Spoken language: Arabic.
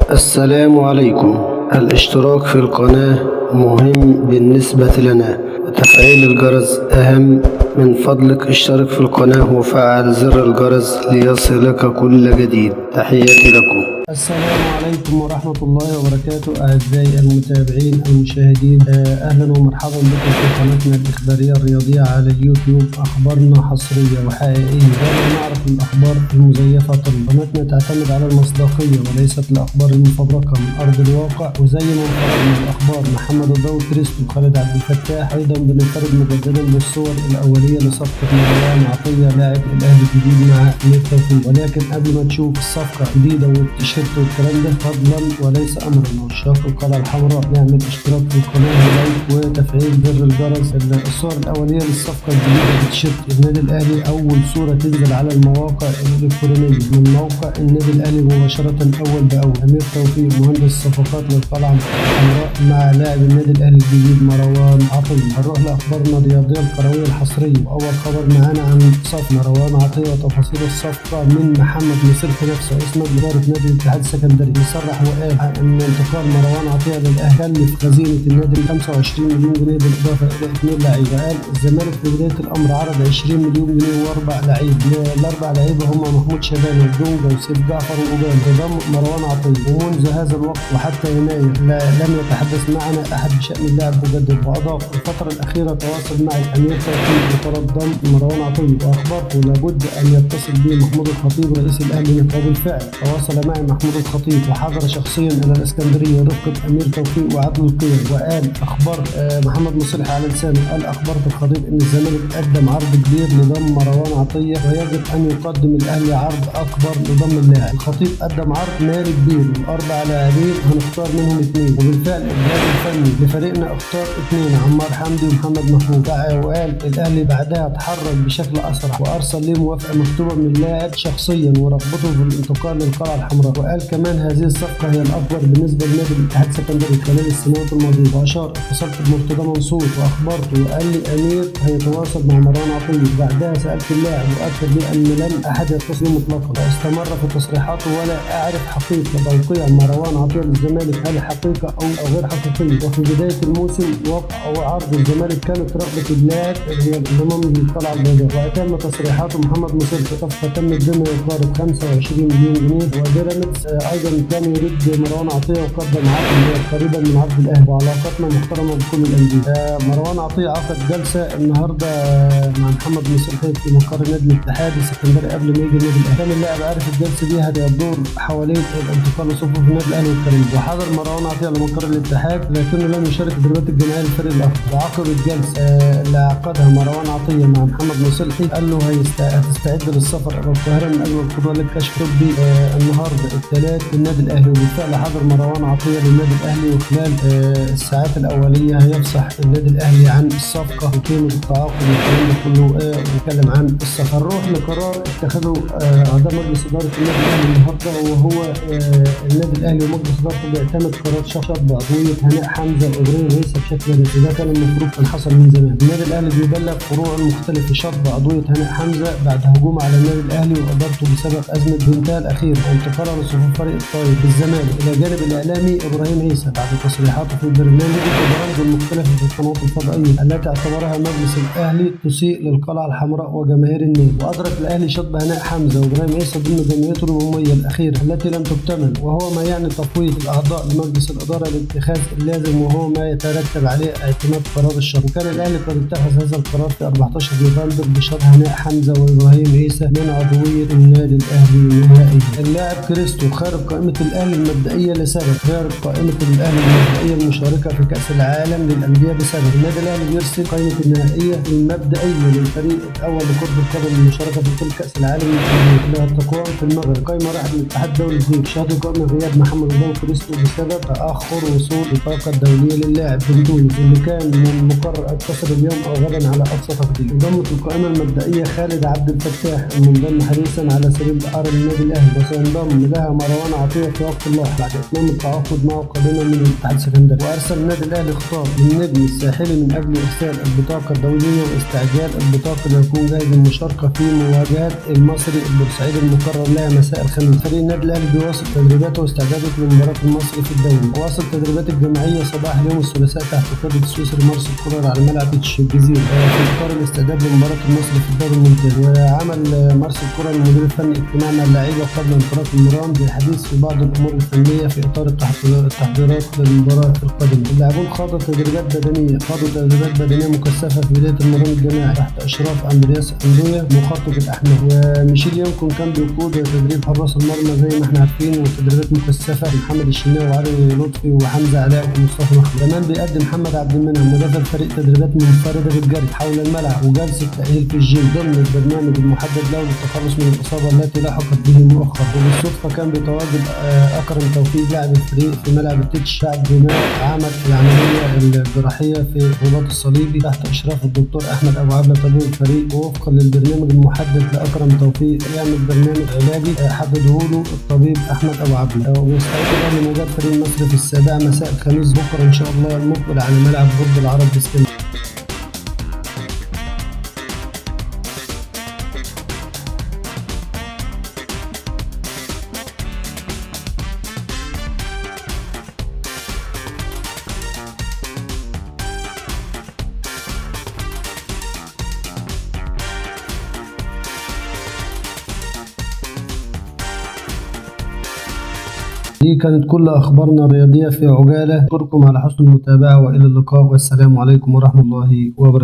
السلام عليكم. الاشتراك في القناة مهم بالنسبة لنا، وتفعيل الجرس أهم. من فضلك اشترك في القناة وفعل زر الجرس ليصلك كل جديد. تحياتي لكم. السلام عليكم ورحمة الله وبركاته. أعزائي المتابعين المشاهدين، أهلا ومرحبا بكم في قناتنا الإخبارية الرياضية على اليوتيوب. أخبارنا حصرية وحقيقية، ولا نعرف الأخبار المزيفة. قناتنا تعتمد على المصداقية وليست الأخبار المفبركة من أرض الواقع. وزي ما انفردنا الأخبار محمد الضوء كريستو وخالد عبد الفتاح، أيضا بننفرد مجددا بالصور الأولية لصفقة مروان عطية لاعب الأهلي الجديد مع أمير توفيق. ولكن قبل ما تشوف الصفقة الجديدة والتيشيرت والكلام ده، فضلا وليس امرا، عشاق القلعه الحمراء نعمل اشتراك في القناه ولايك وتفعيل زر الجرس. الصور الاوليه للصفقه الجديده بتيشيرت النادي الاهلي، اول صوره تنزل على المواقع الالكترونيه من موقع النادي الاهلي مباشره اول باول. امير توفيق مهندس الصفقات للقلعه الحمراء مع لاعب النادي الاهلي الجديد مروان عطيه. هنروح لاخبارنا الرياضيه الكرويه الحصريه، واول خبر معانا عن صفقه مروان عطيه وتفاصيل الصفقه من محمد مسلحي نفسه رئيس اداره نادي الاتحاد السكندري. يصرح وقال ان انتقال مروان عطيه للاهلي كلف خزينه النادي 25 مليون جنيه بالاضافه الى 2 لعيبه. قال الزمالك في بدايه الامر عرض 20 مليون جنيه واربع لعيبه. الاربع لعيبه هم محمود شبانه ودونجا وسيف جعفر وأوبان، بضم مروان عطيه. ومنذ هذا الوقت وحتى يناير لم يتحدث معنا احد بشان اللاعب مجدد. واضاف الفتره الاخيره تواصل معي امير توفيق بطلب ضم مروان عطيه، واخبرته لابد ان يتصل به محمود الخطيب رئيس الاهلي. وبالفعل تواصل معي محمود الخطيب وحضر شخصيا الى الاسكندريه رفقه امير توفيق وعبد القيم. وقال اخبار محمد مسلحي على لسانه، قال اخبرت الخطيب ان الزمالك قدم عرض كبير لضم مروان عطيه، ويجب ان يقدم الاهلي عرض اكبر لضم اللاعب. الخطيب قدم عرض مالي كبير والاربع لاعبين هنختار منهم 2، وبالفعل الجهاز الفني لفريقنا اختار 2، عمار حمدي ومحمد محمود. وقال الاهلي بعدها تحرك بشكل اسرع وارسل لي موافقه مكتوبه من اللاعب شخصيا ورغبته في الانتقال للقلعه الحمراء. وقال كمان هذه الصفقه هي الاكبر بالنسبه لنادي الاتحاد السكندري خلال السنوات الماضيه. واشار اتصلت بمرتضى منصور واخبرته، وقال لي امير هيتواصل مع مروان عطيه. بعدها سالت اللاعب واكد لي ان لم احد يتصل مطلقا، واستمر في تصريحاته ولا اعرف حقيقه توقيع مروان عطيه للزمالك هل حقيقه او غير حقيقيه. وفي بدايه الموسم وقع وعرض الزمالك كانت رغبه اللاعب هي الانضمام للقلعه البيضاء. واتم تصريحاته محمد مسلحي صفقه تمت بما يقارب 25 مليون جنيه. وبيراميدز ايضا كان يريد مروان عطيه وقدم عرض قريبا من عرض الاهلي، وعلاقتنا محترمه بكل الانديه. مروان عطيه عقد جلسه النهارده مع محمد مسلحي في مقر نادي الاتحاد السكندري قبل ما يجي النادي الاهلي. كان اللاعب عارف الجلسه دي هتدور حوالين الانتقال لصفوف النادي الاهلي والكريم. وحضر مروان عطيه لمقر الاتحاد لكنه لم يشارك في التدريبات الجماعيه للفريق الاخر. وعقب الجلسه اللي عقدها مروان عطيه مع محمد مسلحي قال له هتستعد للسفر الى القاهره من اجل الخضوع للكشف الطبي النهارده الثلاث للنادي الاهلي. وبالفعل حضر مروان عطيه للنادي الاهلي، وخلال الساعات الاوليه هيفصح النادي الاهلي عن الصفقه وقيمه التعاقد والكلام ده كله، ونتكلم عن السفر. نروح لقرار اتخذه اعضاء مجلس اداره النادي الاهلي النهارده، وهو النادي الاهلي ومجلس ادارته بيعتمد قرار شطب عضويه هناء حمزه وابراهيم عيسى بشكل رسمي. ده كان المفروض كان حصل من زمان. النادي الاهلي بيبلغ فروع المختلف في شطب عضويه هناء حمزه بعد هجوم على النادي الاهلي وادارته بسبب ازمه بنتها الاخيره وانتقالها لصفوف فريق الطايف بالزمالك، الى جانب الاعلامي ابراهيم عيسى بعد تصريحاته في البرنامج البرامج المختلفه في القنوات الفضائيه التي اعتبرها مجلس الاهلي تسيء للقلعه الحمراء وجماهير النادي. وادرك الاهلي شطب هناء حمزه وابراهيم عيسى ضمن جمعيته العموميه الاخيره التي لم تكتمل، وهو ما يعني تفويض الاعضاء لمجلس الاداره لاتخاذ اللازم، وهو ما يترتب عليه اعتماد قرار الشطب. وكان الاهلي قد اتخذ هذا القرار في 14 نوفمبر بشطب هناء حمزه وابراهيم عيسى من عضويه النادي الاهلي نهائيا. اللاعب كريستو خارج قائمه الاهلي المبدئيه لسبب، خارج قائمه الاهلي المبدئيه المشاركه في كاس العالم للانديه بسبب. النادي الاهلي بيرسل قائمه النهائيه المبدئيه للفريق الاول لكره القدم المشاركه في كل كاس العالم للانديه تقام في المغرب. قائمه راحت من الاتحاد الدولي الجديد. شهد قائمه غياب محمد الضوء كريستو بسبب تاخر وصول البطاقه الدوليه للاعب من تونس، اللي كان من المقرر التصل اليوم او غدا على اقصى تقدير. انضمت القائمه المبدئيه خالد عبد الفتاح المنضم حديثا على سبيل الاعاره للنادي الاهلي، وسينضم لها مروان عطية في وقت اللاحق بعد إتمام التعاقد معه قادما من الاتحاد السكندري. وأرسل النادي الأهلي خطاب للنجم الساحلي من أجل إرسال البطاقة الدولية واستعجال البطاقة ليكون جاهز للمشاركة في مواجهة المصري البورسعيدي المقرر لها مساء الخميس. فريق النادي الأهلي بيواصل تدريباته واستعداده لمباراة المصري في الدوري. واصل تدريبات الجماعية صباح اليوم الثلاثاء تحت قيادة السويسري مارسيل كولر على ملعب الجزيرة في إطار الاستعداد لمباراة المصري في الدوري الممتاز. وعمل مارسيل كولر المدير الفني اجتماع مع اللعيبة قبل انطلاق المران للحديث في بعض الأمور الفنية في إطار التحضيرات للمباراة القادمة. اللاعبون خاضوا تدريبات بدنية مكثفة في بداية المران الجماعي تحت إشراف أندرياس أندويا مخطط الأحمر. وميشيل يونكون كان بيقود تدريب حراس المرمى زي ما احنا عارفين، وتدريبات مكثفة محمد الشناوي وعلي لطفي وحمزة علاء ومصطفى محمد. كمان بيقدم محمد عبد المنعم مدافع الفريق تدريبات منفردة بالجري حول الملعب وجلسة تأهيل في الجيم ضمن البرنامج المحدد له للتخلص من الإصابة التي لحقت به مؤخرا. وبالصدفة كان بيتواجد أكرم توفيق لاعب الفريق في ملعب التتش بعد ما عمل العملية الجراحية في الرباط الصليبي تحت إشراف الدكتور أحمد أبو عبلة طبيب الفريق. ووفقا للبرنامج المحدد لأكرم توفيق يعمل برنامج علاجي حدده له الطبيب أحمد أبو عبلة. ويستعد الأهلي لمواجهة فريق المصري في 7 مساء الخميس بكرة إن شاء الله المقبل على ملعب برج العرب باسكندرية. دي كانت كل أخبارنا الرياضية في عجالة. أشكركم على حسن المتابعة وإلى اللقاء والسلام عليكم ورحمة الله وبركاته.